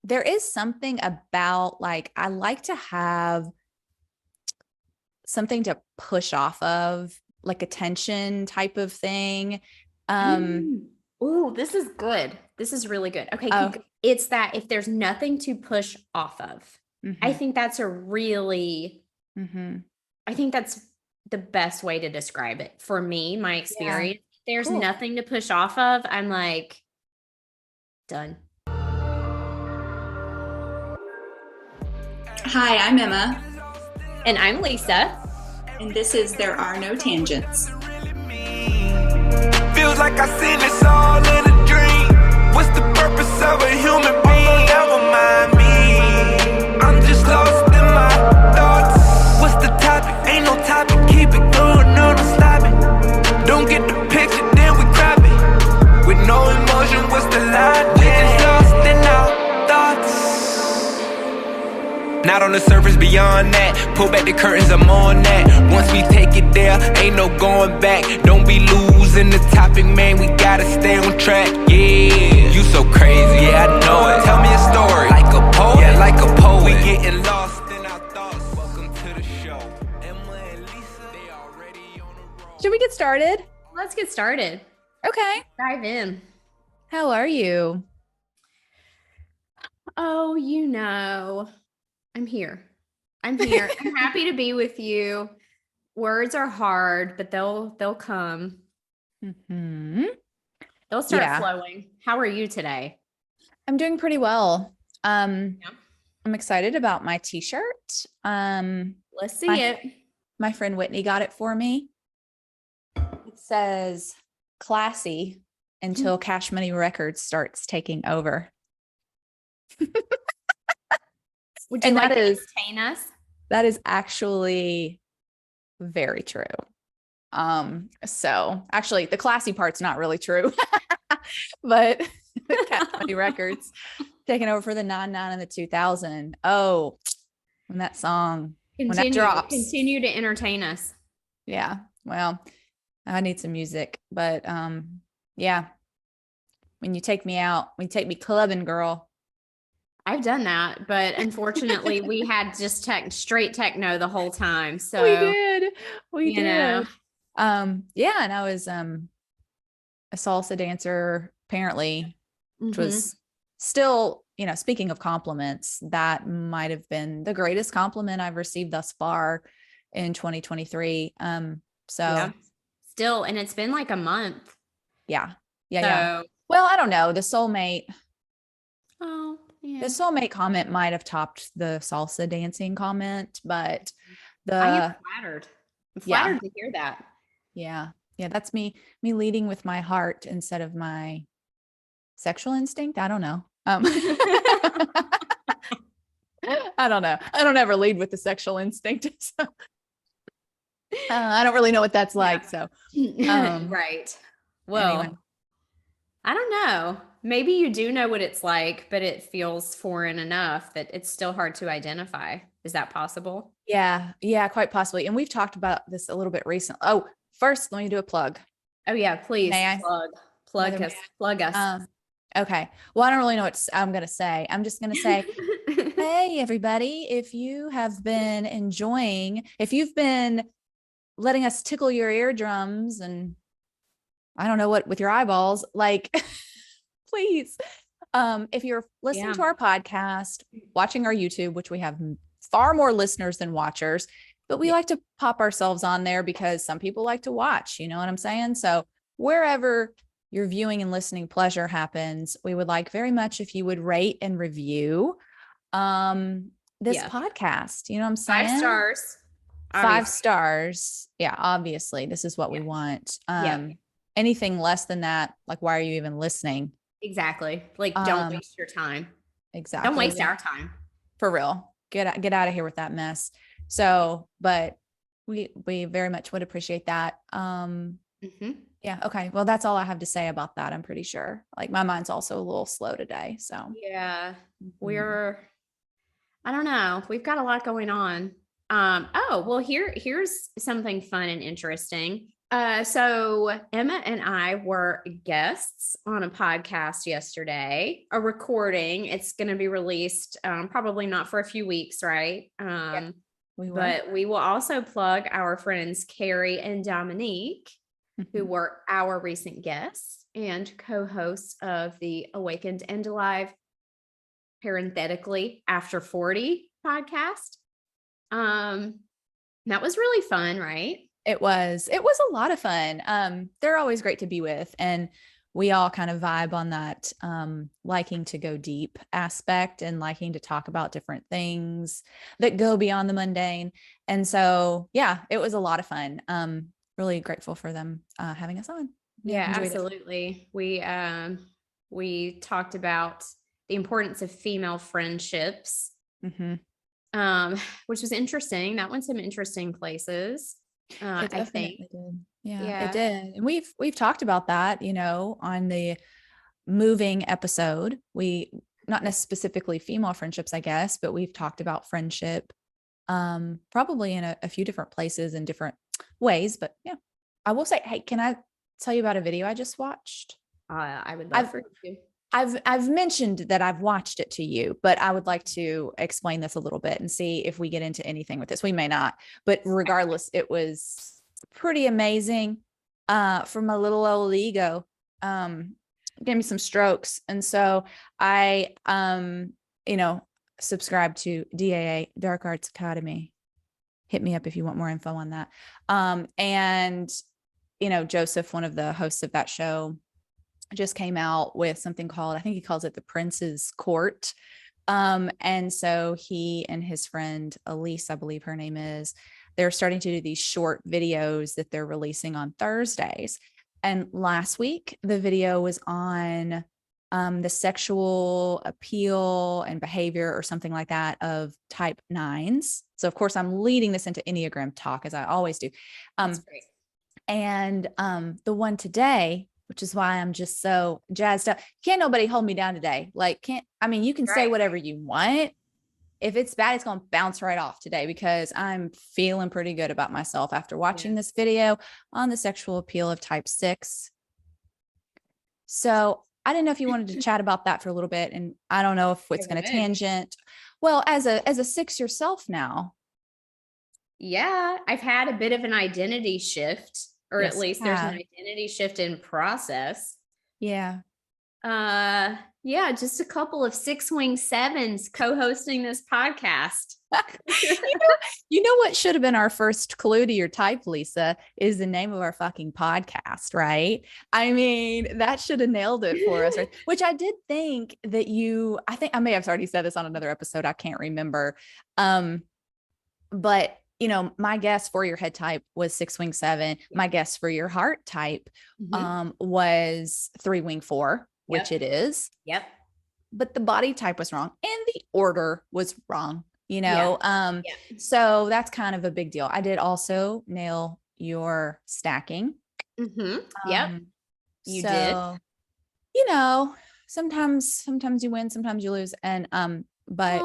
there is something about like, I like to have something to push off of, like a tension type of thing. Oh, this is good. This is really good. Okay. It's that if there's nothing to push off of, I think that's I think that's the best way to describe it for me, my experience. Yeah. There's nothing to push off of. I'm like, done. Hi, I'm Emma. And I'm Lisa. And this is There Are No Tangents. Feels like I seen this all in a dream. What's the purpose of a human being? Never mind me. I'm just lost in my thoughts. What's the topic? Ain't no topic. Keep it going, no, don't stop it. Don't get the picture, then we grab it. With no emotion, what's the line? We just lost in our thoughts. Not on the surface, beyond that. Pull back the curtains, I'm on that. Once we take it there, ain't no going back. Don't be losing the topic, man. We gotta stay on track. Yeah, you so crazy, yeah, I know it. Tell me a story, like a poet. Yeah, like a poet. We getting lost in our thoughts. Welcome to the show. Emma and Lisa, they already on the road. Should we get started? Let's get started. Okay. Dive in. How are you? Oh, you know. I'm here. I'm happy to be with you. Words are hard, but they'll come. They'll start flowing. How are you today? I'm doing pretty well. I'm excited about my t-shirt. Let's see it. My friend Whitney got it for me. It says classy until Cash Money Records starts taking over. Would you like to entertain us? That is actually very true. So actually the classy part's not really true, but Cash Money Records taking over for the 99 and the 2000. Oh, when that song, when that drops. Continue to entertain us. Yeah. Well, I need some music, but yeah. When you take me out, when you take me clubbing, girl. I've done that, but unfortunately we had just straight techno the whole time. So we did. Yeah. And I was a salsa dancer, apparently, which was still, speaking of compliments, that might've been the greatest compliment I've received thus far in 2023. Still, and it's been like a month. Yeah. Well, I don't know. The soulmate. Oh. Yeah. The soulmate comment might have topped the salsa dancing comment, but I am flattered. I'm flattered to hear that. Yeah. Yeah. That's me leading with my heart instead of my sexual instinct. I don't know. I don't know. I don't ever lead with the sexual instinct. So. I don't really know what that's like. So, right. Well, anyway. I don't know. Maybe you do know what it's like, but it feels foreign enough that it's still hard to identify. Is that possible? Yeah. Yeah, quite possibly. And we've talked about this a little bit recently. Oh, first, let me do a plug. Oh yeah, please. Plug us. Okay. Well, I don't really know what I'm going to say. I'm just going to say, hey, everybody, if you've been letting us tickle your eardrums and I don't know what with your eyeballs, like, please. If you're listening to our podcast, watching our YouTube, which we have far more listeners than watchers, but we like to pop ourselves on there because some people like to watch, you know what I'm saying? So wherever your viewing and listening pleasure happens, we would like very much if you would rate and review this podcast. You know what I'm saying? 5 stars. 5 stars. Yeah, obviously. This is what we want. Anything less than that, like, why are you even listening? Exactly. Like, don't waste your time. Exactly. Don't waste our time. For real. Get out of here with that mess. So, but we very much would appreciate that. Yeah. Okay. Well, that's all I have to say about that. I'm pretty sure. Like, my mind's also a little slow today. So yeah, I don't know. We've got a lot going on. Well, here's something fun and interesting. So Emma and I were guests on a podcast yesterday, a recording. It's going to be released probably not for a few weeks, right? But we will also plug our friends Carrie and Dominique, who were our recent guests and co-hosts of the Awakened and Alive, parenthetically, After 40 podcast. That was really fun, right? It was a lot of fun. They're always great to be with. And we all kind of vibe on that, liking to go deep aspect and liking to talk about different things that go beyond the mundane. And so, yeah, it was a lot of fun. Really grateful for them, having us on. Yeah, absolutely. We talked about the importance of female friendships, which was interesting. That went some interesting places. I think did. Yeah, it did. And we've talked about that, on the moving episode. We not necessarily specifically female friendships, I guess, but we've talked about friendship, probably in a few different places in different ways. But yeah, I will say, hey, can I tell you about a video I just watched? I would love for you to. I've mentioned that I've watched it to you, but I would like to explain this a little bit and see if we get into anything with this. We may not, but regardless, it was pretty amazing. For my little old ego, gave me some strokes. And so I, subscribe to DAA, Dark Arts Academy. Hit me up if you want more info on that. And Joseph, one of the hosts of that show, just came out with something called, I think he calls it the Prince's Court. And so he and his friend Elise, I believe her name is, they're starting to do these short videos that they're releasing on Thursdays. And last week, the video was on the sexual appeal and behavior or something like that of type 9s. So of course I'm leading this into Enneagram talk, as I always do. That's great. And the one today, which is why I'm just so jazzed up. Can't nobody hold me down today. You can say whatever you want. If it's bad, it's going to bounce right off today because I'm feeling pretty good about myself after watching this video on the sexual appeal of type 6. So I didn't know if you wanted to chat about that for a little bit. And I don't know if it's going to tangent. Well, as a 6 yourself now. Yeah, I've had a bit of an identity shift. Or at least there's an identity shift in process. Yeah. Just a couple of 6-wing 7s co-hosting this podcast. You know what should have been our first clue to your type, Lisa, is the name of our fucking podcast, right? I mean, that should have nailed it for us, right? Which I did think that I think I may have already said this on another episode. I can't remember. But my guess for your head type was 6-wing 7. My guess for your heart type was 3-wing 4, which it is. Yep. But the body type was wrong and the order was wrong, So that's kind of a big deal. I did also nail your stacking. Yep. You did. Sometimes you win, sometimes you lose. And, but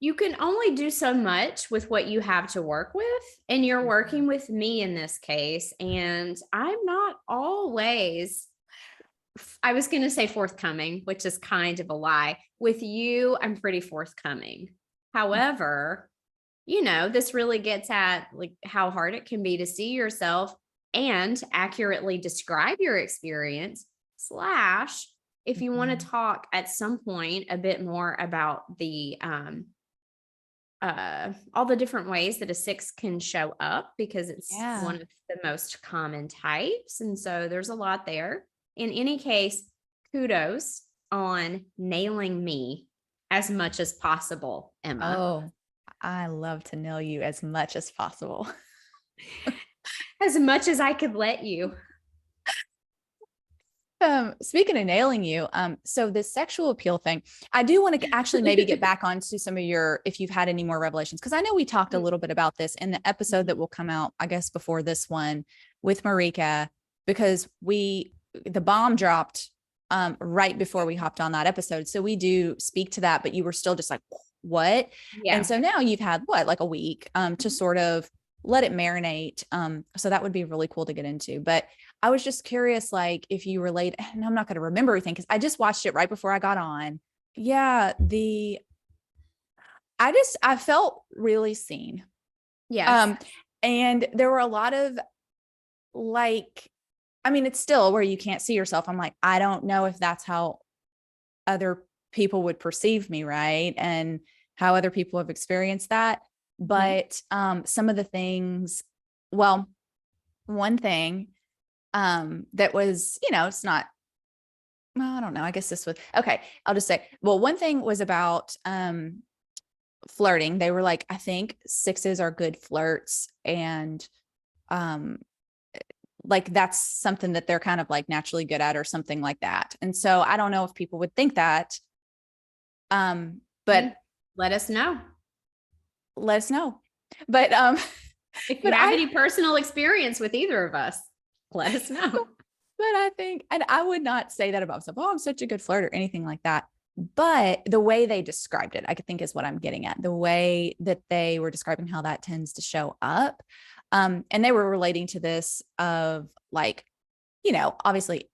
you can only do so much with what you have to work with. And you're working with me in this case. And I'm not always, I was going to say forthcoming, which is kind of a lie. With you, I'm pretty forthcoming. However, this really gets at how hard it can be to see yourself and accurately describe your experience / if you want to talk at some point a bit more about the, all the different ways that a 6 can show up, because it's one of the most common types. And so there's a lot there. In any case, kudos on nailing me as much as possible, Emma. Oh, I love to nail you as much as possible. As much as I could let you. Speaking of nailing you, so this sexual appeal thing, I do want to actually maybe get back onto some of if you've had any more revelations, because I know we talked a little bit about this in the episode that will come out, I guess, before this one with Marika, because the bomb dropped right before we hopped on that episode. So we do speak to that, but you were still just like, what? Yeah. And so now you've had like a week to sort of let it marinate. So that would be really cool to get into. But I was just curious, like if you relate, and I'm not going to remember everything because I just watched it right before I got on. Yeah, I felt really seen. Yes. And there were a lot of like, I mean, it's still where you can't see yourself. I'm like, I don't know if that's how other people would perceive me, right? And how other people have experienced that. But some of the things, well, one thing that was, it's not, well, I don't know. I guess this was okay. I'll just say, well, one thing was about flirting. They were like, I think sixes are good flirts, and like that's something that they're kind of like naturally good at or something like that. And so I don't know if people would think that. But let us know. Let us know. But if you have any personal experience with either of us, let us know. But I think, and I would not say that about myself, oh, I'm such a good flirt or anything like that. But the way they described it, I think is what I'm getting at. The way that they were describing how that tends to show up. And they were relating to this of like, obviously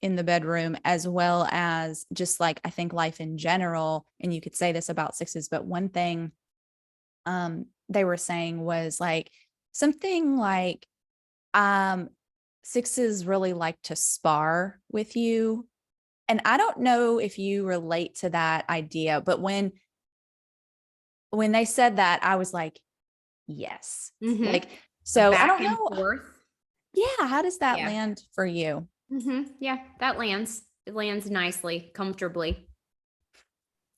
in the bedroom, as well as just like, I think life in general. And you could say this about sixes, but one thing they were saying was like something like, sixes really like to spar with you. And I don't know if you relate to that idea, but when they said that, I was like, yes. Like, so I don't know. Forth. Yeah. How does that land for you? Yeah, that lands. It lands nicely, comfortably.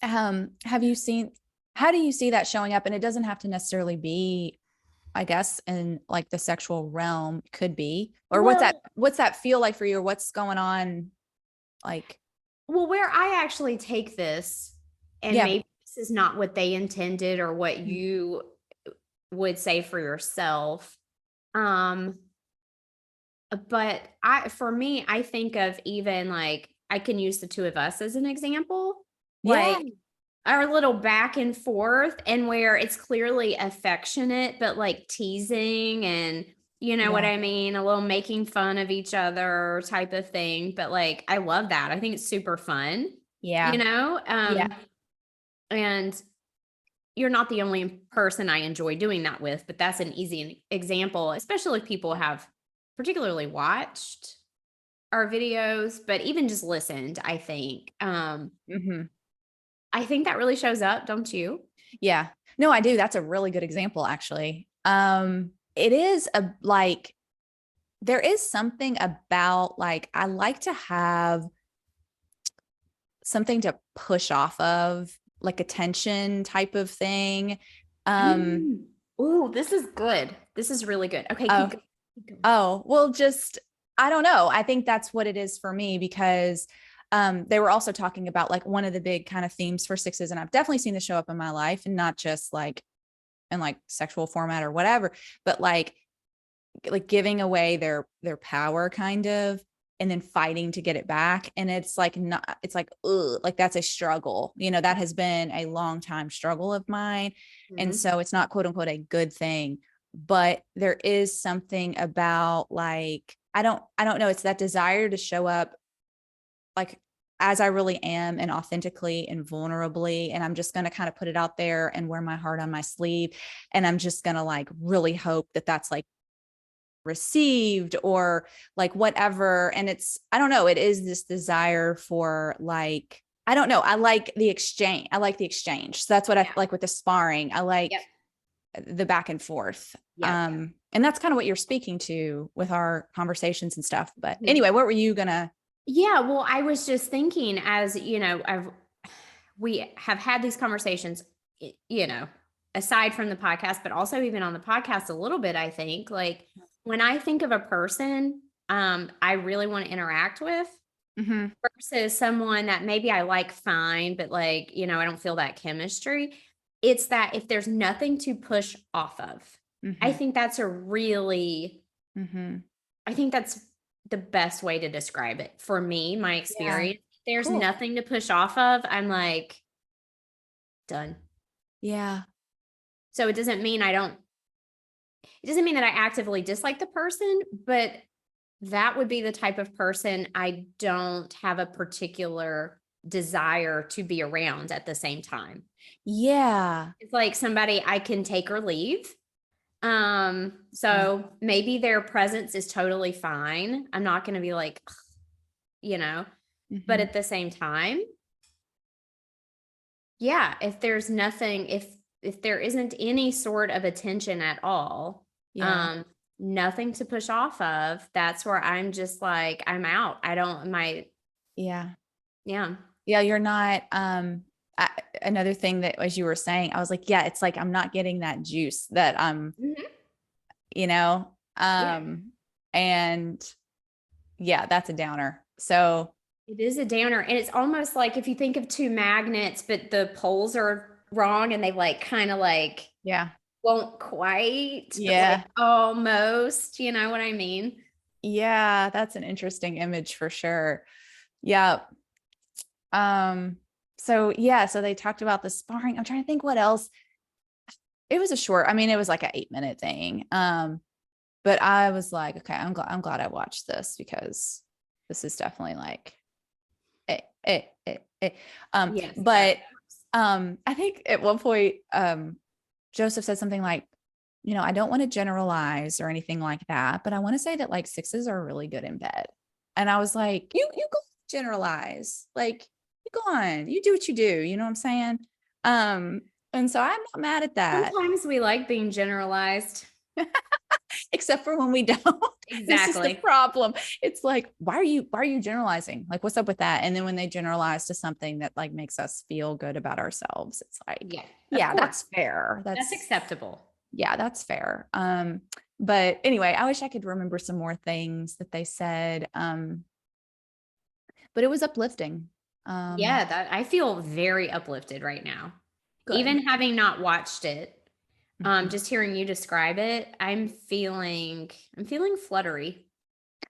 How do you see that showing up? And it doesn't have to necessarily be, I guess, in like the sexual realm. Could be, or what's that feel like for you, or what's going on? Like, well, where I actually take this, and maybe this is not what they intended or what you would say for yourself. But for me, I think of even like, I can use the two of us as an example, like our little back and forth, and where it's clearly affectionate, but like teasing and what I mean? A little making fun of each other type of thing. But like, I love that. I think it's super fun. Yeah. And you're not the only person I enjoy doing that with, but that's an easy example, especially if people have particularly watched our videos, but even just listened, I think. I think that really shows up, don't you? Yeah. No, I do. That's a really good example, actually. It is there is something about like, I like to have something to push off of, like a tension type of thing. Oh, this is good. This is really good. Okay. Well, just, I don't know. I think that's what it is for me, because they were also talking about like one of the big kind of themes for sixes. And I've definitely seen this show up in my life, and not just like in like sexual format or whatever, but like giving away their power kind of, and then fighting to get it back. And it's like, not, it's like, ugh, like that's a struggle, that has been a long time struggle of mine. And so it's not quote unquote a good thing, but there is something about like, I don't know. It's that desire to show up like as I really am, and authentically and vulnerably. And I'm just going to kind of put it out there and wear my heart on my sleeve. And I'm just going to like really hope that that's like received or like whatever. And it's, I don't know, it is this desire for like, I don't know. I like the exchange. So that's what I like with the sparring. I like the back and forth. And that's kind of what you're speaking to with our conversations and stuff. But anyway, what were you gonna? Yeah, well, I was just thinking, as we have had these conversations, aside from the podcast, but also even on the podcast a little bit, I think like when I think of a person, I really want to interact with versus someone that maybe I like fine, but like, I don't feel that chemistry. It's that if there's nothing to push off of, I think that's a really, I think that's the best way to describe it for me, my experience. There's nothing to push off of. I'm like, done. Yeah. So it doesn't mean I don't it doesn't mean that I actively dislike the person, but that would be the type of person I don't have a particular desire to be around at the same time. Yeah. It's like somebody I can take or leave. So maybe their presence is totally fine. I'm not going to be like, you know, but at the same time, yeah, if there's nothing, if there isn't any sort of attention at all, nothing to push off of, that's where I'm just like, I'm out. I don't, yeah. Yeah. Yeah. You're not, another thing that, as you were saying, I was like, yeah, it's like, I'm not getting that juice that you know, and yeah, that's a downer. So it is a downer. And it's almost like if you think of two magnets, but the poles are wrong and they like kind of like, won't quite, but like almost, you know what I mean? Yeah, that's an interesting image for sure. Yeah. So they talked about the sparring. I'm trying to think what else. It was a short, I mean, it was like an 8-minute thing. But I was like, okay, I'm glad I watched this because this is definitely like Yes, but I think at one point Joseph said something like, you know, I don't want to generalize or anything like that, but I want to say that like 6s are really good in bed. And I was like, you go generalize, like you go on, you do what you do, you know what I'm saying? And so I'm not mad at that. Sometimes we like being generalized. Except for when we don't. Exactly. This is the problem. It's like, why are you generalizing? Like, what's up with that? And then when they generalize to something that like makes us feel good about ourselves, it's like, yeah, that's fair. That's acceptable. Yeah, that's fair. But anyway, I wish I could remember some more things that they said. But it was uplifting. That I feel very uplifted right now. Good. Even having not watched it. Just hearing you describe it, I'm feeling fluttery.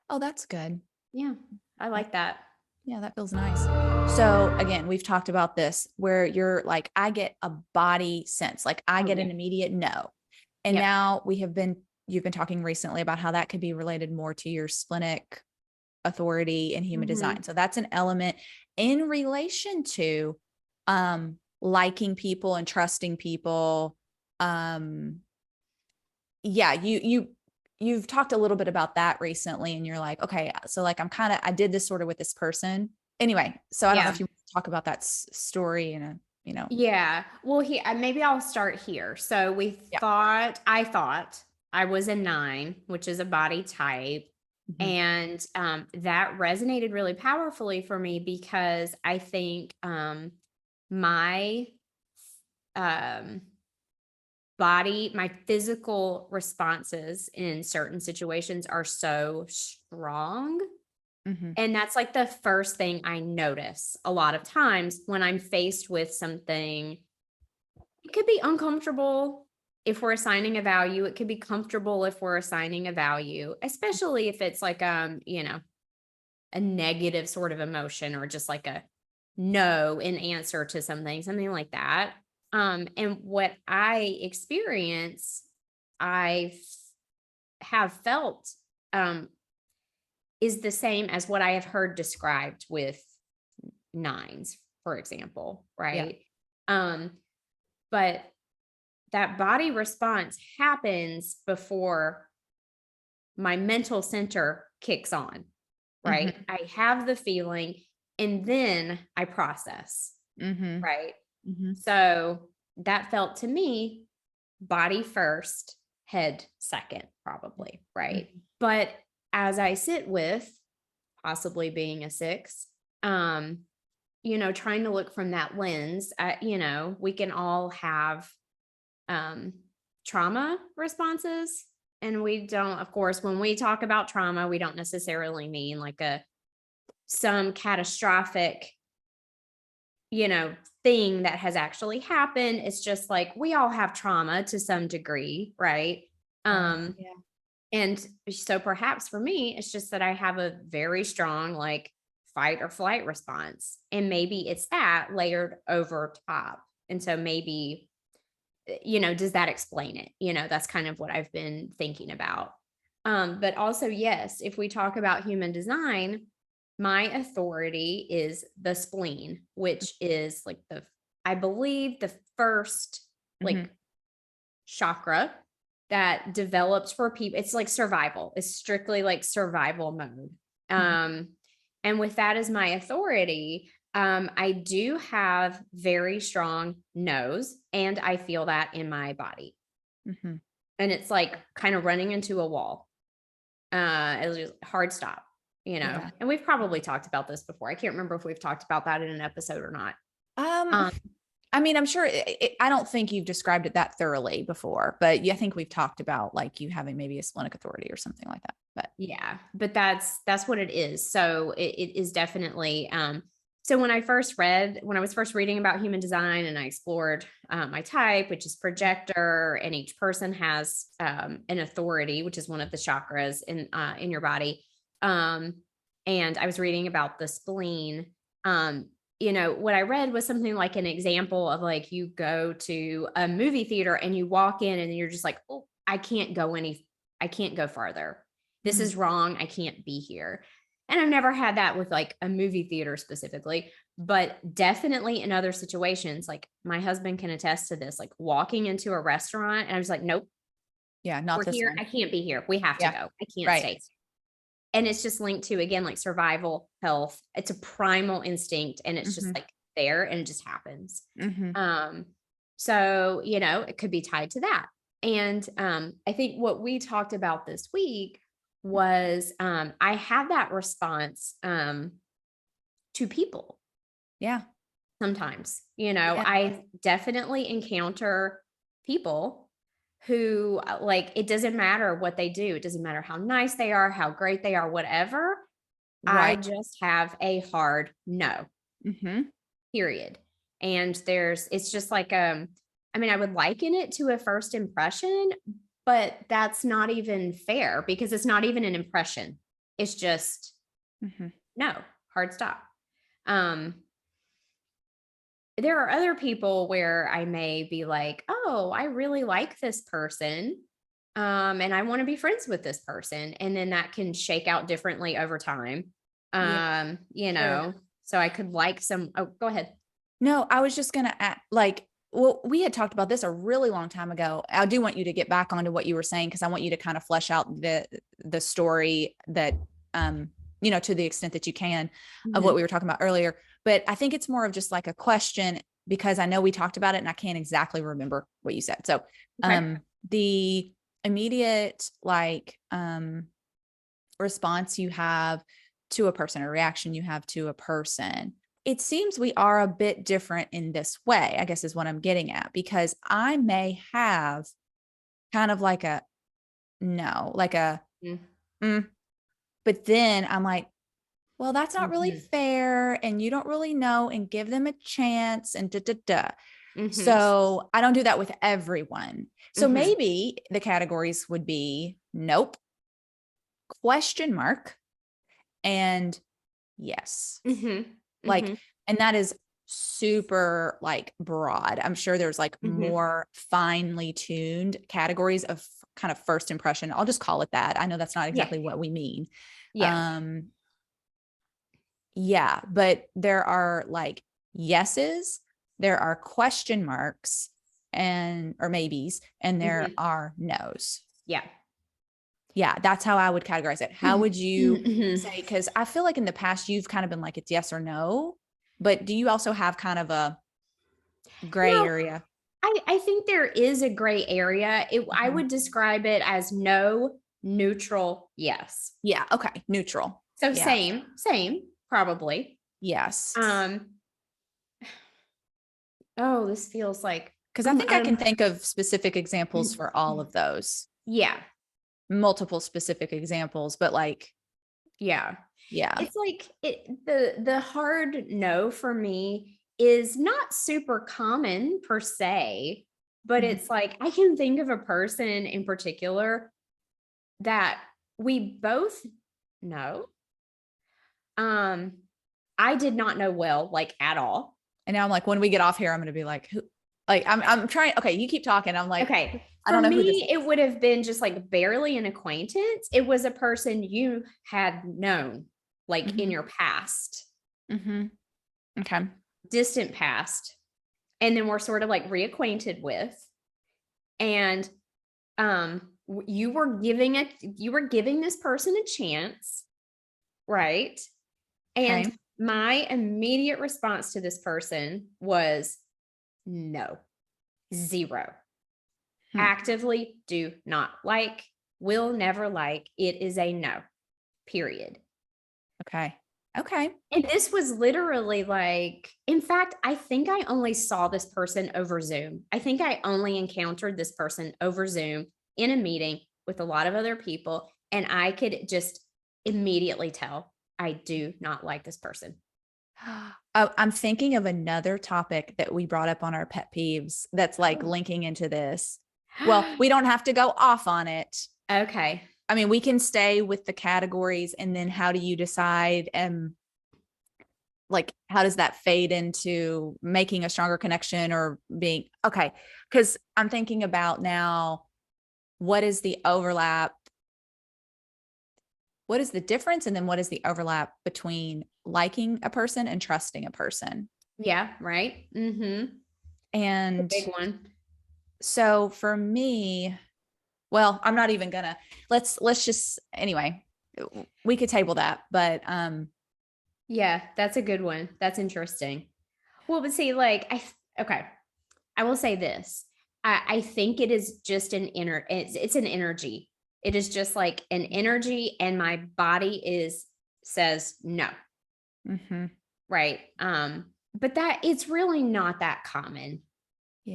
Oh, that's good. Yeah, I like that. Yeah, that feels nice. So again, we've talked about this where you're like, I get a body sense, like I get an immediate no. And now you've been talking recently about how that could be related more to your splenic authority and human design. So that's an element in relation to liking people and trusting people. You've talked a little bit about that recently and you're like, okay, so like, I did this sort of with this person anyway. So I don't know if you want to talk about that story and Yeah. Well, maybe I'll start here. So I thought I was a 9, which is a body type. And, that resonated really powerfully for me because I think, my, body, my physical responses in certain situations are so strong. And that's like the first thing I notice a lot of times when I'm faced with something. It could be uncomfortable if we're assigning a value. It could be comfortable if we're assigning a value, especially if it's like, a negative sort of emotion or just like a no in answer to something like that. And what I experience, I have felt, is the same as what I have heard described with 9s, for example. Right. But that body response happens before my mental center kicks on. Right. I have the feeling and then I process. Right. So that felt to me body first, head second, probably. Right. But as I sit with possibly being a 6, trying to look from that lens, we can all have trauma responses. And we don't, of course, when we talk about trauma, we don't necessarily mean like some catastrophic, thing that has actually happened. It's just like, we all have trauma to some degree. Right. And so perhaps for me, it's just that I have a very strong, like fight or flight response. And maybe it's that layered over top. And so maybe does that explain it? That's kind of what I've been thinking about. But also, yes, if we talk about human design, my authority is the spleen, which is like I believe the first like chakra that develops for people. It's like survival. It's strictly like survival mode. And with that as my authority, I do have very strong nose, and I feel that in my body. And it's like kind of running into a wall. It's just hard stop, and we've probably talked about this before. I can't remember if we've talked about that in an episode or not. I mean, I'm sure I don't think you've described it that thoroughly before, but I think we've talked about like you having maybe a splenic authority or something like that. But yeah, but that's what it is. So it is definitely, so when I was first reading about human design, and I explored my type, which is projector, and each person has an authority, which is one of the chakras in your body. And I was reading about the spleen. What I read was something like an example of like, you go to a movie theater and you walk in and you're just like, oh, I can't go farther. This is wrong. I can't be here. And I've never had that with like a movie theater specifically, but definitely in other situations, like my husband can attest to this, like walking into a restaurant and I was like, nope. Yeah, not this here. one. I can't be here. We have to go. I can't stay. And it's just linked to, again, like survival, health. It's a primal instinct, and it's just like there, and it just happens. So, it could be tied to that. And I think what we talked about this week was I have that response to people. Yeah. Sometimes, I definitely encounter people who like, it doesn't matter what they do. It doesn't matter how nice they are, how great they are, whatever. Right. I just have a hard no, period. And it's just like, I would liken it to a first impression, but that's not even fair because it's not even an impression. It's just no, hard stop. There are other people where I may be like, oh, I really like this person. And I want to be friends with this person. And then that can shake out differently over time. Sure. So I could like go ahead. No, I was just going to add, we had talked about this a really long time ago. I do want you to get back onto what you were saying, because I want you to kind of flesh out the story that, to the extent that you can of what we were talking about earlier. But I think it's more of just like a question, because I know we talked about it and I can't exactly remember what you said. So, the immediate response you have to a person, or reaction you have to a person, it seems we are a bit different in this way, I guess is what I'm getting at, because I may have kind of like a no, like a, but then I'm like, well, that's not really fair. And you don't really know, and give them a chance and So I don't do that with everyone. So maybe the categories would be nope, question mark, and yes. And that is super broad. I'm sure there's more finely tuned categories of kind of first impression. I'll just call it that. I know that's not exactly what we mean. But there are yeses, there are question marks or maybes, and there are nos. Yeah, that's how I would categorize it. How would you say, because I feel like in the past you've kind of been like, it's yes or no, but do you also have kind of a gray area? I think there is a gray area. I would describe it as no, neutral, yes. Yeah. Okay. Neutral. So same, probably. Yes. Oh, this feels like, because I think I can think of specific examples for all of those. Yeah. Multiple specific examples, but yeah. It's like the hard no for me is not super common per se, but it's like, I can think of a person in particular that we both know. I did not know well, at all. And now I'm like, when we get off here, I'm going to be like, who? Like I'm trying. Okay. You keep talking. I'm like, Okay. I don't For know who this me, is. it would have been just like barely an acquaintance. It was a person you had known like in your past, Okay. distant past, and then we're sort of like reacquainted with. And you were giving this person a chance, right? And Okay. my immediate response to this person was no, zero. Actively do not like, will never like. It is a no, period. Okay. Okay. And this was literally like, in fact, I think I only saw this person over Zoom. I think I only encountered this person over Zoom in a meeting with a lot of other people. And I could just immediately tell I do not like this person. I'm thinking of another topic that we brought up on our pet peeves that's like linking into this. Well, we don't have to go off on it. Okay. I mean, we can stay with the categories, and then how do you decide? Like, how does that fade into making a stronger connection or being okay? Because I'm thinking about now, what is the overlap? What is the difference? And then what is the overlap between liking a person and trusting a person? Yeah. Right. And big one. so for me, well, I'm not even gonna, let's just, anyway, we could table that, but, Yeah, that's a good one. That's interesting. Well, but see, like, okay, I will say this. I think it is just it's an energy. It is just like an energy, and my body says no. Right. But that it's really not that common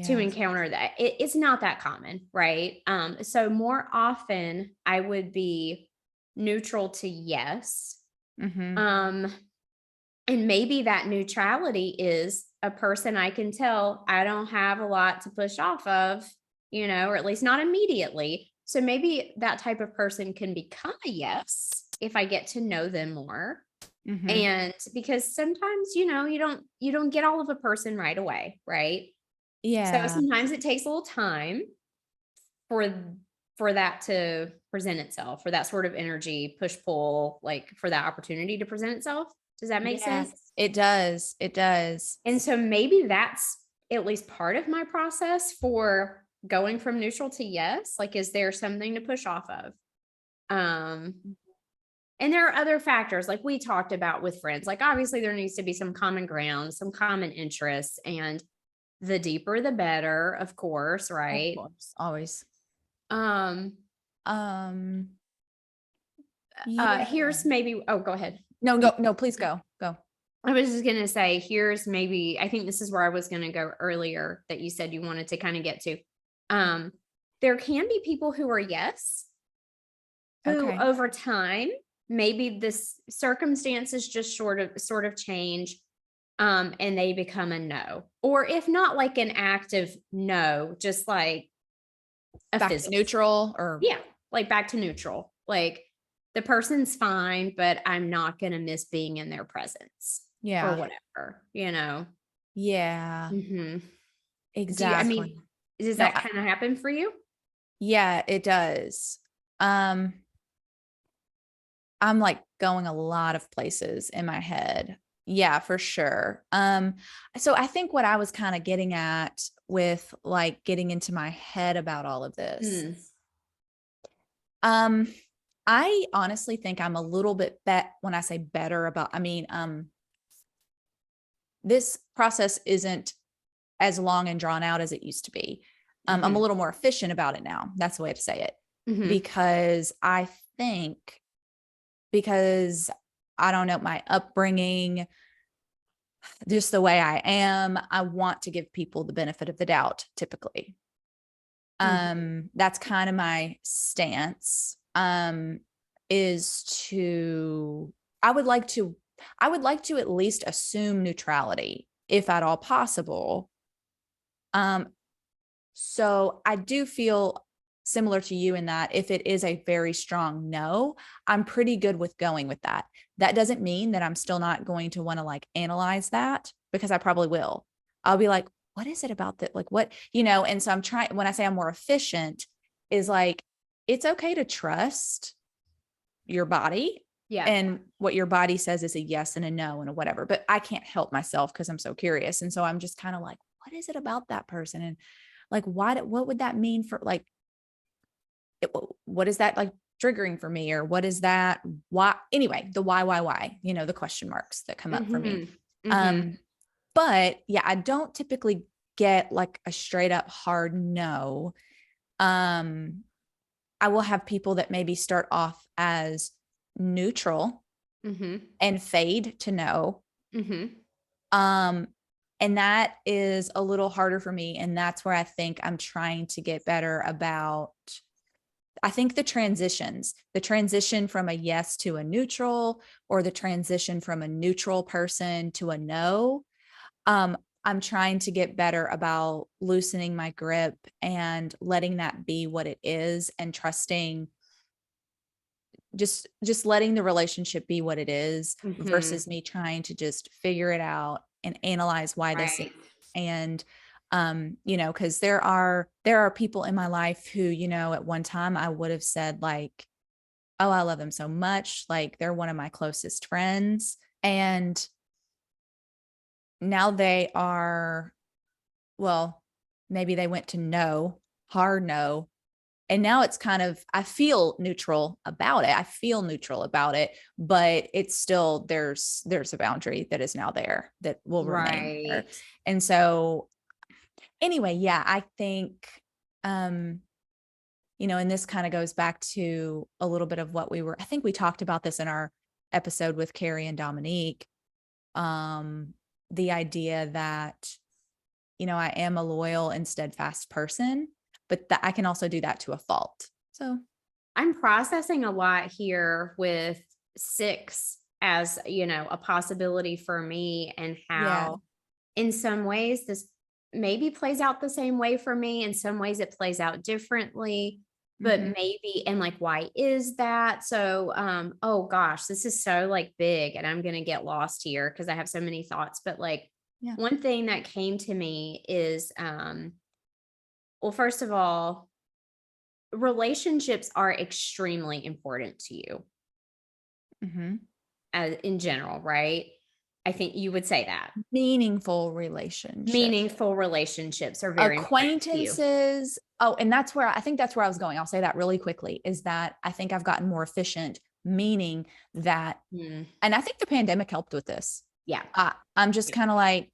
to encounter that. It's not that common, right? So more often I would be neutral to yes. And maybe that neutrality is a person I can tell I don't have a lot to push off of, or at least not immediately. So maybe that type of person can become a yes if I get to know them more. And because sometimes, you don't get all of a person right away, right? Yeah. So sometimes it takes a little time for that to present itself, for that sort of energy, push pull, like for that opportunity to present itself. Does that make sense? It does. It does. And so maybe that's at least part of my process for going from neutral to yes. Like, is there something to push off of? And there are other factors like we talked about with friends. Like, obviously there needs to be some common ground, some common interests, and the deeper, the better, of course. Right. Of course, always. Here's maybe, go ahead. No, please go. I was just going to say, here's maybe, I think this is where I was going to go earlier that you said you wanted to kind of get to. There can be people who are yes, who over time, maybe this circumstances just sort of change, and they become a no. Or if not like an active no, just like a back to neutral, or like back to neutral. Like, the person's fine, but I'm not going to miss being in their presence. Yeah. Or whatever, Yeah. Exactly. Does that kind of happen for you? Yeah, it does. I'm like going a lot of places in my head. Yeah, for sure. So I think what I was kind of getting at with like getting into my head about all of this, I honestly think I'm a little bit when I say better about, this process isn't as long and drawn out as it used to be. I'm a little more efficient about it now. That's the way to say it. Because I think, because I don't know, my upbringing, just the way I am, I want to give people the benefit of the doubt typically. That's kind of my stance, is to, I would like to at least assume neutrality if at all possible. So I do feel similar to you in that if it is a very strong no, I'm pretty good with going with that. That doesn't mean that I'm still not going to want to like analyze that, because I probably will. I'll be like, what is it about that? Like what, and so I'm trying, when I say I'm more efficient, is like, it's okay to trust your body. Yeah. And what your body says is a yes and a no and a whatever, but I can't help myself because I'm so curious. And so I'm just kind of like, what is it about that person? And like, what would that mean for like, what is that like triggering for me? Or what is that? Why? Anyway, the why, the question marks that come up for me. But yeah, I don't typically get like a straight up hard no. I will have people that maybe start off as neutral and fade to no. And that is a little harder for me. And that's where I think I'm trying to get better about, I think the transition from a yes to a neutral, or the transition from a neutral person to a no. I'm trying to get better about loosening my grip and letting that be what it is, and trusting, just letting the relationship be what it is, versus me trying to just figure it out and analyze why this is. And, cause there are people in my life who, at one time I would have said like, oh, I love them so much. Like they're one of my closest friends. And now they are, well, maybe they went to no, hard no. And now it's kind of, I feel neutral about it, but it's still, there's a boundary that is now there that will remain there. And so anyway, yeah, I think, and this kind of goes back to a little bit of I think we talked about this in our episode with Carrie and Dominique. The idea that, I am a loyal and steadfast person, but that I can also do that to a fault. So I'm processing a lot here with 6 as, a possibility for me, and how in some ways this maybe plays out the same way for me. In some ways it plays out differently, but maybe, and like, why is that? So, oh gosh, this is so like big, and I'm going to get lost here because I have so many thoughts, but like, one thing that came to me is, well, first of all, relationships are extremely important to you, in general, right? I think you would say that. Meaningful relationships are very acquaintances. Oh, and that's where I was going. I'll say that really quickly, is that I think I've gotten more efficient, meaning that, and I think the pandemic helped with this. Yeah. I'm just kind of like,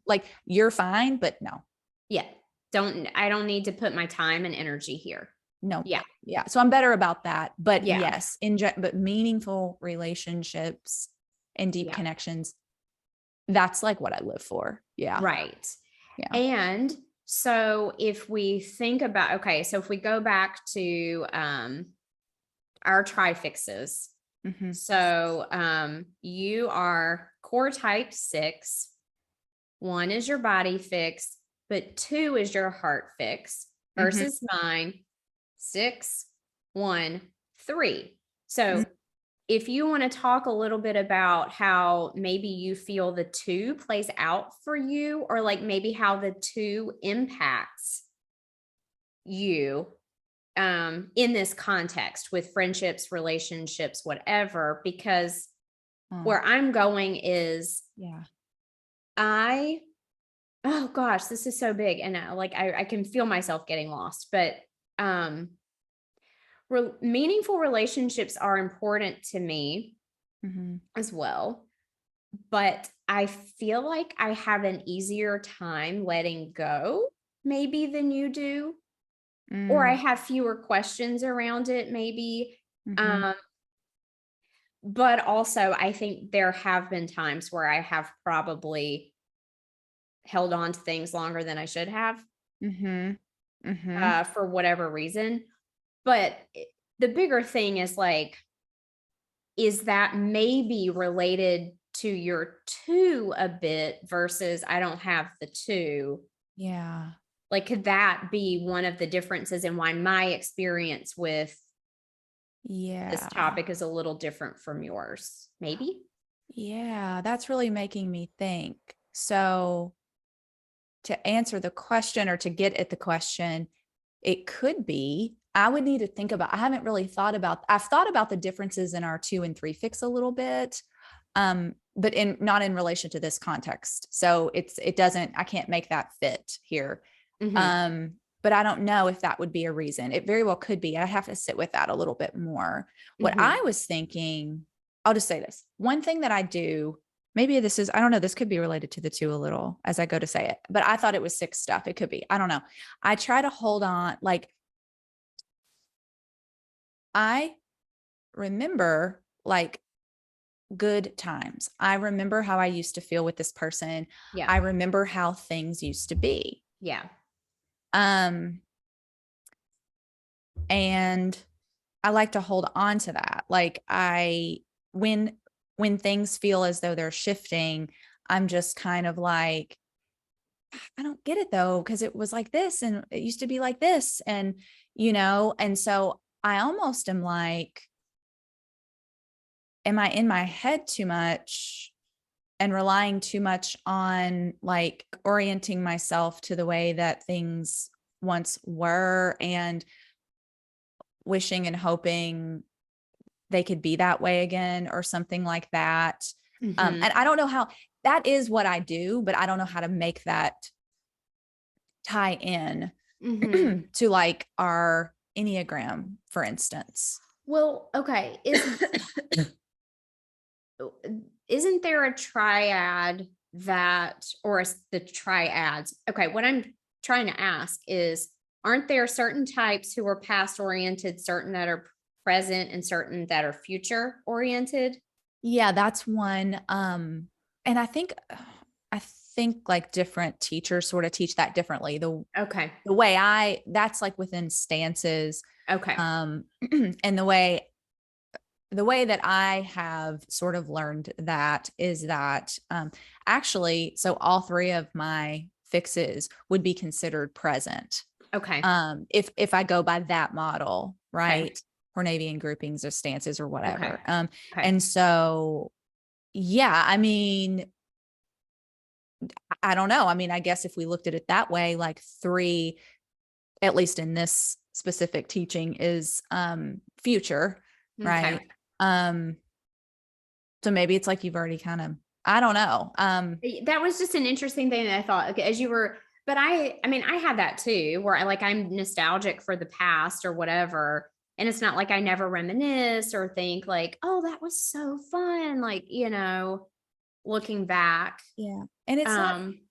like you're fine, but no. Yeah. I don't need to put my time and energy here. No. Yeah. So I'm better about that. But yes, but meaningful relationships and deep connections, that's like what I live for. Yeah. Right. Yeah. And so if we think about, so if we go back to our trifixes, so you are core type 6, 1 is your body fix, but 2 is your heart fix, versus mine, 6, 1, 3. So if you want to talk a little bit about how maybe you feel the 2 plays out for you, or like maybe how the 2 impacts you in this context with friendships, relationships, whatever, because where I'm going is, oh gosh, this is so big. And I can feel myself getting lost, but meaningful relationships are important to me as well. But I feel like I have an easier time letting go maybe than you do, or I have fewer questions around it maybe. But also I think there have been times where I have probably held on to things longer than I should have, for whatever reason. But the bigger thing is like, is that maybe related to your 2 a bit versus I don't have the 2? Yeah. Like, could that be one of the differences in why my experience with this topic is a little different from yours? Maybe. Yeah, that's really making me think. So to answer the question or to get at the question, it could be, I would need to think about, I haven't really thought about, I've thought about the differences in our 2 and 3 fix a little bit. But not in relation to this context. So it doesn't, I can't make that fit here. Mm-hmm. But I don't know if that would be a reason. It very well could be. I have to sit with that a little bit more. What I was thinking, I'll just say this. One thing that I do, maybe this is, I don't know, this could be related to the 2 a little as I go to say it, but I thought it was 6 stuff. It could be, I don't know. I try to hold on, like I remember like good times. I remember how I used to feel with this person. Yeah. I remember how things used to be. Yeah. And I like to hold on to that. Like when things feel as though they're shifting, I'm just kind of like, I don't get it though, because it was like this and it used to be like this. And, and so I almost am like, am I in my head too much and relying too much on like orienting myself to the way that things once were and wishing and hoping they could be that way again or something like that. And I don't know how, that is what I do, but I don't know how to make that tie in to like our Enneagram, for instance. Well, okay. Isn't there a triad the triads? Okay. What I'm trying to ask is, aren't there certain types who are past oriented, certain that are present, and certain that are future oriented? Yeah, that's one. And I think like different teachers sort of teach that differently. The way that's like within stances. Okay. And the way that I have sort of learned that is that, actually, so all 3 of my fixes would be considered present. Okay. If I go by that model, right? Okay. Hornevian groupings or stances or whatever. Okay. And so, yeah, I mean, I don't know. I mean, I guess if we looked at it that way, like 3, at least in this specific teaching, is future, right? Okay. So maybe it's like you've already kind of, I don't know. That was just an interesting thing that I thought, okay, as you were, but I mean, I had that too, where I'm nostalgic for the past or whatever. And it's not like I never reminisce or think like, oh, that was so fun. Like, looking back. Yeah. And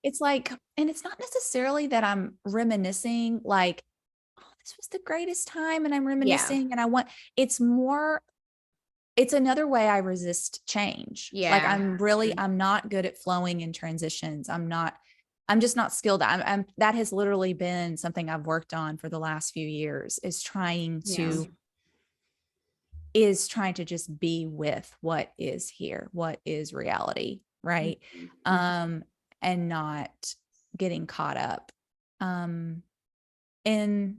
it's like, and it's not necessarily that I'm reminiscing like, oh, this was the greatest time and I'm reminiscing and it's more, it's another way I resist change. Yeah. Like I'm not good at flowing in transitions. I'm just not skilled. That has literally been something I've worked on for the last few years, is trying to just be with what is here, what is reality. Right. And not getting caught up, in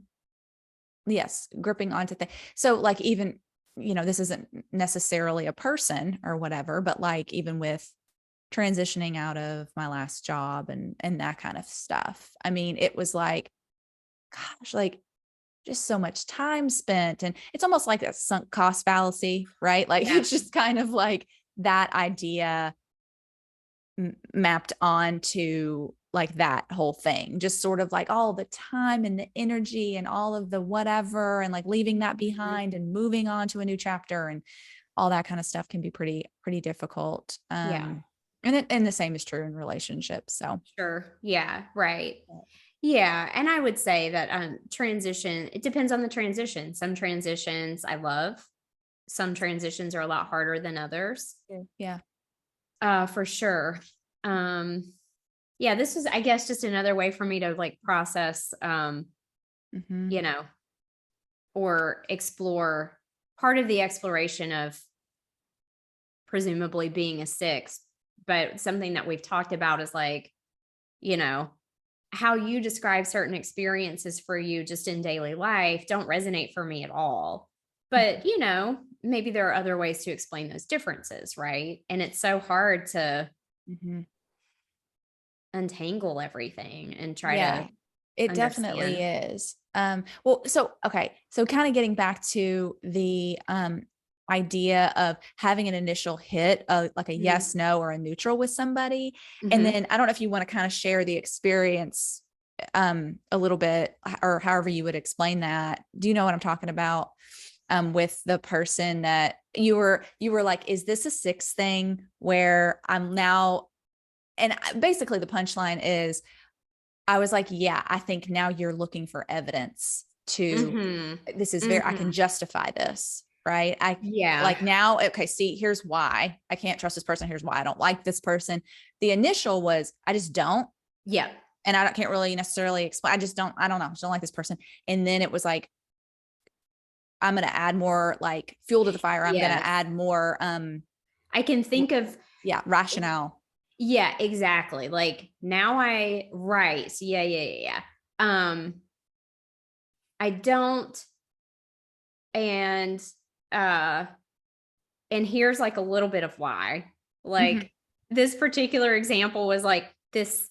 gripping onto things. So like, even, this isn't necessarily a person or whatever, but like even with transitioning out of my last job and that kind of stuff. I mean, it was like, gosh, like just so much time spent, and it's almost like a sunk cost fallacy, right? Like it's just kind of like that idea mapped onto like that whole thing, just sort of like all the time and the energy and all of the whatever, and like leaving that behind and moving on to a new chapter, and all that kind of stuff can be pretty difficult. And the same is true in relationships. So sure. Yeah. Right. Yeah. And I would say that transition, it depends on the transition. Some transitions I love. Some transitions are a lot harder than others. Yeah. For sure. Yeah, this is, I guess, just another way for me to like process, or explore part of the exploration of presumably being a 6, but something that we've talked about is like, how you describe certain experiences for you just in daily life don't resonate for me at all. But, maybe there are other ways to explain those differences, right? And it's so hard to untangle everything and try Yeah, to it definitely understand. is. Well, so okay, so kind of getting back to the idea of having an initial hit, like a yes, no, or a neutral with somebody, and Mhm. then I don't know if you want to kind of share the experience a little bit, or however you would explain that. Do you know what I'm talking about? With the person that you were like, is this a sixth thing where I'm now, and basically the punchline is, I was like, yeah, I think now you're looking for evidence to, Mhm. this is very, I can Mhm. justify this, right? I Yeah. like now, okay, see, here's why I can't trust this person. Here's why I don't like this person. The initial was, I just don't, Yeah. and can't really necessarily explain. I don't know. I just don't like this person. And then it was like, I'm going to add more like fuel to the fire. I'm going to Yes. add more, I can think of yeah, rationale. yeah, exactly. Like now right. Yeah, yeah, yeah, yeah. I don't and uh and here's like a little bit of why. Mhm. Like this particular example was like this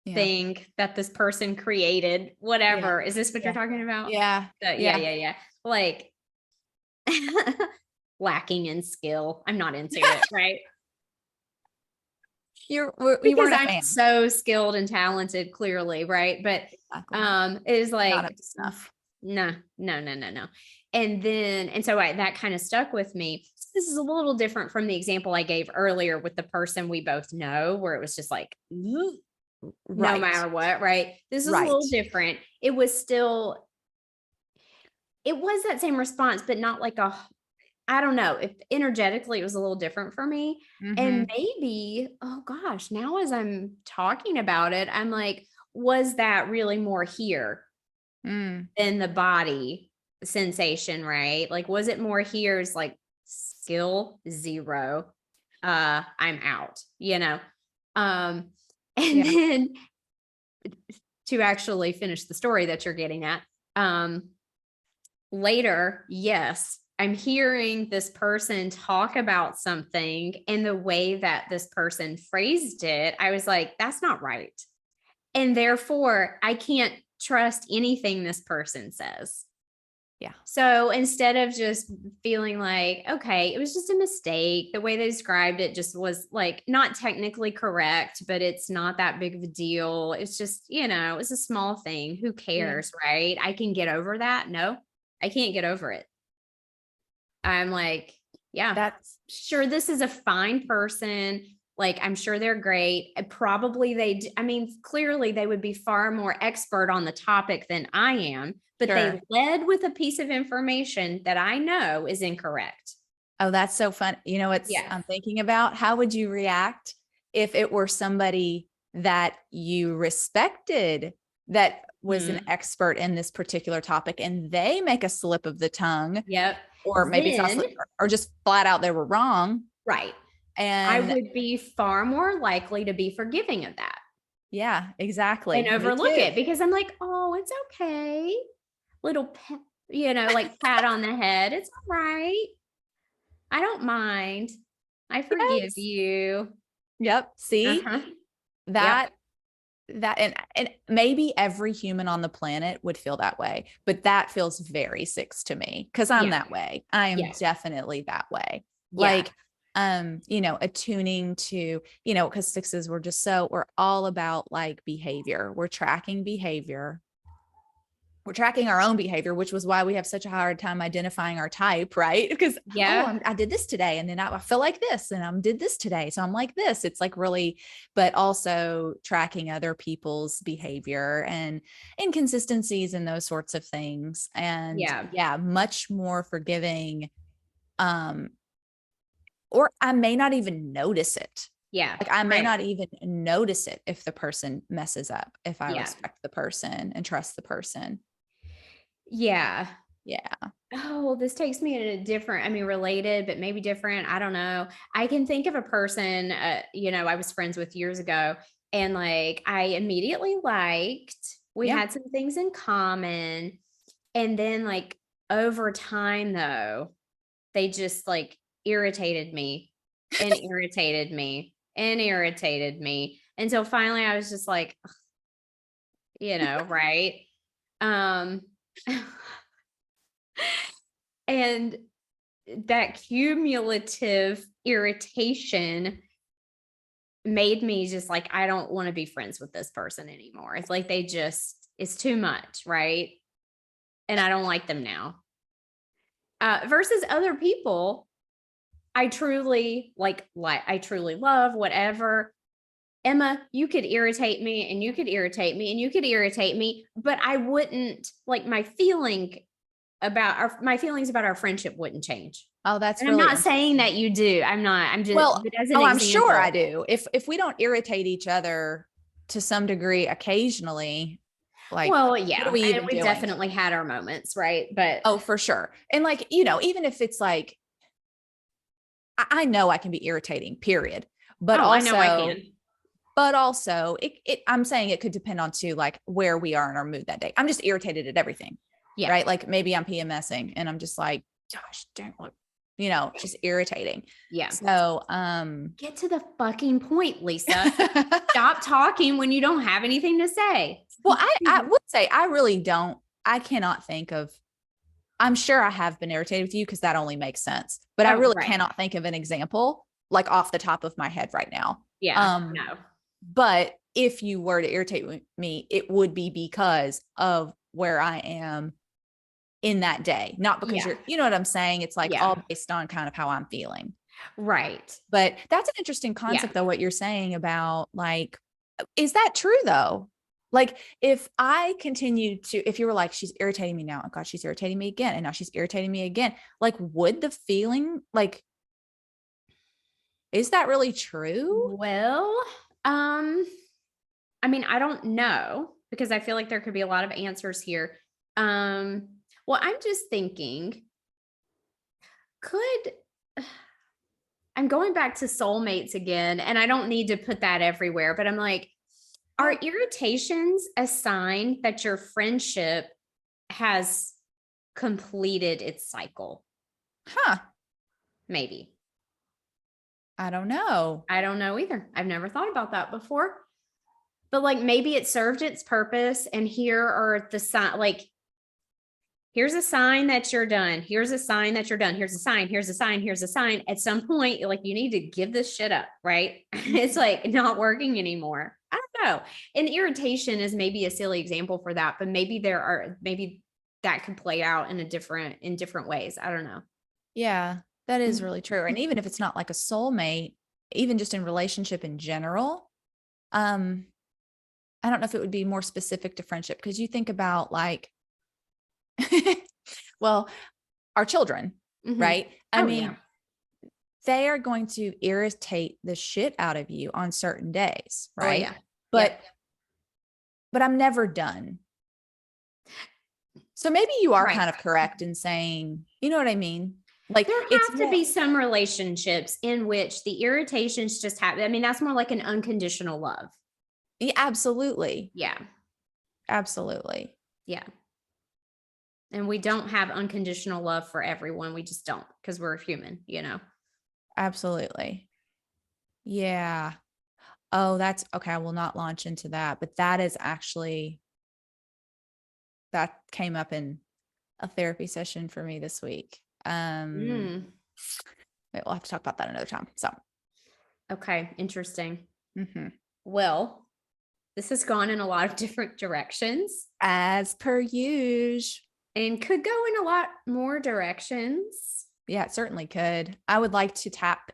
Yeah. thing that this person created, Yeah. whatever. Is this what you're Yeah. talking about? Yeah. Yeah, Yeah. yeah, yeah. Like lacking in skill. I'm not into it, right? You Because weren't a I'm fan. so skilled and talented, clearly, right? But Exactly. it is Not up like to snuff. no, no, no, no, no. And so that kind of stuck with me. This is a little different from the example I gave earlier with the person we both know, where it was just like, no Right. matter what, right? This is a Right. little different. It was still, it was that same response, but not like I don't know if energetically it was a little different for me. And Mm-hmm. maybe, oh gosh, now as I'm talking about it, I'm like, was that really more here Mm. than the body sensation, right? Like, was it more here is like skill zero? I'm out, you know? Um, and Yeah. then to actually finish the story that you're getting at, um, later, yes, I'm hearing this person talk about something, and the way that this person phrased it, I was like, that's not right. And therefore, I can't trust anything this person says. Yeah. So instead of just feeling like, okay, it was just a mistake, the way they described it just was like not technically correct, but it's not that big of a deal. It's just, it's a small thing. Who Yeah. cares, right? I can get over that. No, I can't get over it. I'm like, yeah, That's sure, this is a fine person. Like, I'm sure they're great. Probably I mean, clearly they would be far more expert on the topic than I am, but they sure. led with a piece of information that I know is incorrect. Oh, that's so fun. You know, Yeah. I'm thinking about, how would you react if it were somebody that you respected that was an Mhm. expert in this particular topic, and they make a slip of the tongue, Yep. or maybe it's not Then, slip, or just flat out they were wrong. right. I And would be far more likely to be forgiving of that yeah, and exactly. Me overlook too. it because I'm like, oh, it's okay. Little pet, like pat on the head. It's all right. I don't mind. I forgive Yes. you. Yep. See Uh-huh. Yep. that, and maybe every human on the planet would feel that way, but that feels very six to me, because I'm Yeah. that way. I am Yeah. definitely that way. Yeah. Like, attuning to, because sixes, we're all about like behavior. We're tracking behavior. We're tracking our own behavior, which was why we have such a hard time identifying our type, right? Because, Yeah. I did this today, and then I feel like this, and I did this today, so I'm like this. It's like really, but also tracking other people's behavior and inconsistencies and those sorts of things. And Yeah. yeah, much more forgiving. Um, or I may not even notice it. Yeah. Like, I may Right. not even notice it if the person messes up, if I Yeah. respect the person and trust the person. Yeah. Yeah. Oh, this takes me in a different, I mean, related, but maybe different. I don't know. I can think of a person, I was friends with years ago, and like I immediately liked, we Yeah. had some things in common. And then, like, over time, though, they just like irritated me and irritated me and irritated me. Until finally I was just like, right. And that cumulative irritation made me just like, I don't want to be friends with this person anymore. It's like it's too much, right? And I don't like them now. Versus other people, I truly I truly love, whatever. Emma, you could irritate me and you could irritate me and you could irritate me, but I wouldn't like my feelings about our friendship wouldn't change. Oh, that's and really I'm not saying that you do. I'm not. I'm just well. As an I'm example. sure I do. If we don't irritate each other to some degree occasionally, like, well, yeah, what are we even we've doing? definitely had our moments, right? But oh, for sure. And like, even if it's like, I know I can be irritating, period. But also, I know I can. But also, I'm saying it could depend on too, like where we are in our mood that day. I'm just irritated at everything. Yeah. Right. Like maybe I'm PMSing and I'm just like, gosh, dang, just irritating. Yeah. So, get to the fucking point, Lisa. Stop talking when you don't have anything to say. Well, I would say I really don't. I cannot think of. I'm sure I have been irritated with you because that only makes sense. But I really cannot think of an example like off the top of my head right now. Yeah. No. But if you were to irritate me, it would be because of where I am in that day, not because you know what I'm saying? It's like all based on kind of how I'm feeling. Right. But that's an interesting concept though, what you're saying about like, is that true though? Like if you were like, she's irritating me now. Oh God, she's irritating me again. And now she's irritating me again. Like, would the feeling like, is that really true? Well, I mean, I don't know because I feel like there could be a lot of answers here. Well, I'm just thinking, I'm going back to soulmates again, and I don't need to put that everywhere, but I'm like, are irritations a sign that your friendship has completed its cycle? Huh. Maybe. I don't know. I don't know either. I've never thought about that before. But like maybe it served its purpose, and here are the sign, like, here's a sign that you're done. Here's a sign that you're done. Here's a sign. Here's a sign. Here's a sign. At some point, like you need to give this shit up, right? It's like not working anymore. I don't know. And irritation is maybe a silly example for that, but maybe that could play out in different ways. I don't know. Yeah, that is really true. And even if it's not like a soulmate, even just in relationship in general, I don't know if it would be more specific to friendship because you think about like, well, our children, right? I mean, they are going to irritate the shit out of you on certain days, right? Oh, yeah. But I'm never done. So maybe you are kind of correct in saying, you know what I mean? Like there have to be some relationships in which the irritations just happen. I mean, that's more like an unconditional love. Yeah, absolutely. Yeah. Absolutely. Yeah. And we don't have unconditional love for everyone. We just don't because we're human, Absolutely. Yeah. Oh, that's okay. I will not launch into that, but that came up in a therapy session for me this week. We'll have to talk about that another time. So. Okay. Interesting. Well, this has gone in a lot of different directions. As per usual. And could go in a lot more directions. Yeah, it certainly could. I'd like to tap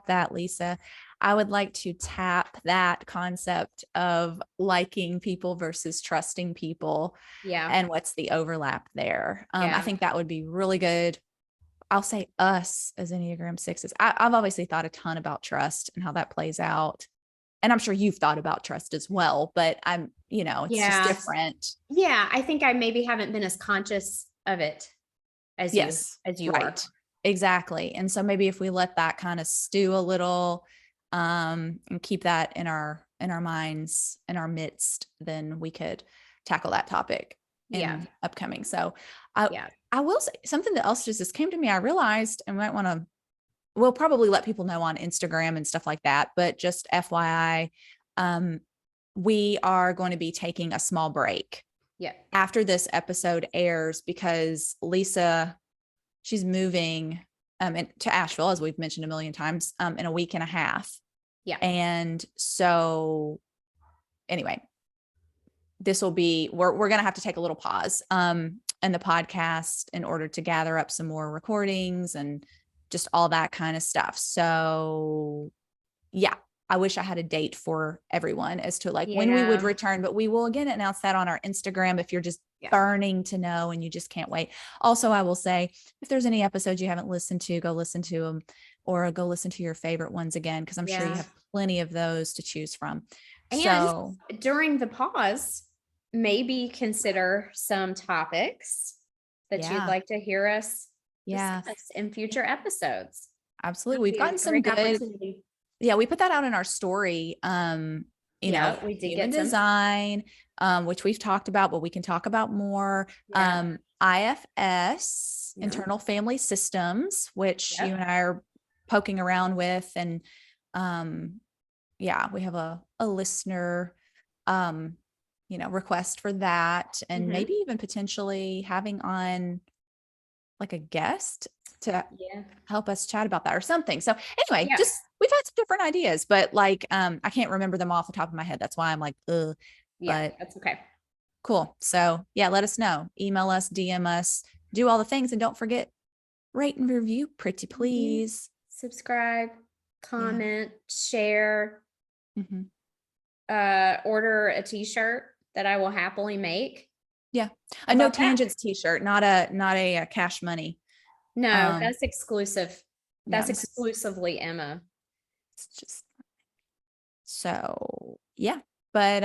that, Lisa. I would like to tap that concept of liking people versus trusting people. Yeah. And what's the overlap there? I think that would be really good. I'll say us as Enneagram 6s. I've obviously thought a ton about trust and how that plays out. And I'm sure you've thought about trust as well, but it's just different. Yeah. I think I maybe haven't been as conscious of it as you are. Exactly. And so maybe if we let that kind of stew a little, and keep that in our minds, in our midst, then we could tackle that topic in upcoming. So I will say something that else just came to me. I realized, and we'll probably let people know on Instagram and stuff like that, but just FYI, we are going to be taking a small break after this episode airs because Lisa, she's moving to Asheville, as we've mentioned a million times, in a week and a half. Yeah. And so anyway, this will be, we're going to have to take a little pause in the podcast in order to gather up some more recordings and just all that kind of stuff. So yeah, I wish I had a date for everyone as to like when we would return, but we will again announce that on our Instagram if you're just burning to know and you just can't wait. Also, I will say if there's any episodes you haven't listened to, go listen to them or go listen to your favorite ones again, because I'm sure you have plenty of those to choose from. And so during the pause, maybe consider some topics that you'd like to hear us discuss in future episodes. Absolutely. We've gotten some good. Yeah, we put that out in our story. You know, we did human get design, which we've talked about, but we can talk about more. IFS, internal family systems, which you and I are poking around with. And we have a listener, request for that. And maybe even potentially having on like a guest to help us chat about that or something. So anyway, just we've had some different ideas, but like I can't remember them off the top of my head. That's why I'm like, but that's okay. Cool. So let us know. Email us, DM us, do all the things, and don't forget, rate and review, pretty please. Subscribe, comment, share, order a t-shirt that I will happily make. Yeah. A No Tangents t-shirt, not a cash money. No, that's exclusive. That's exclusively Emma. It's just so but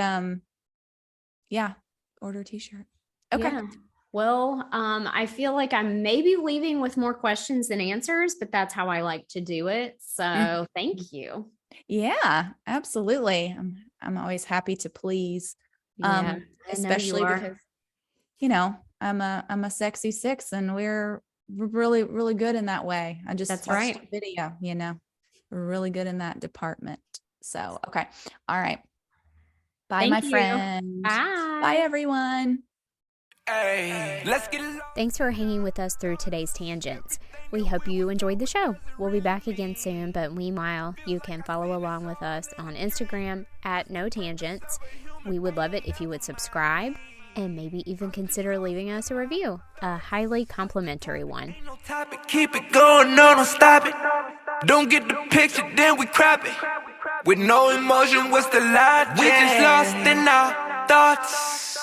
order a t-shirt. Okay. Yeah. Well, I feel like I'm maybe leaving with more questions than answers, but that's how I like to do it. So thank you. Yeah, absolutely. I'm always happy to please. Especially because I'm a sexy 6 and we're really, really good in that way. I just watched a video, we're really good in that department. So, okay. All right. Bye, my friend. Bye, everyone. Hey, let's get it. Thanks for hanging with us through today's tangents. We hope you enjoyed the show. We'll be back again soon, but meanwhile, you can follow along with us on Instagram at No Tangents. We would love it if you would subscribe and maybe even consider leaving us a review, a highly complimentary one. Keep it going, no, don't stop it. Don't get the picture, then we crap it. With no emotion, what's the logic? We just lost in our thoughts.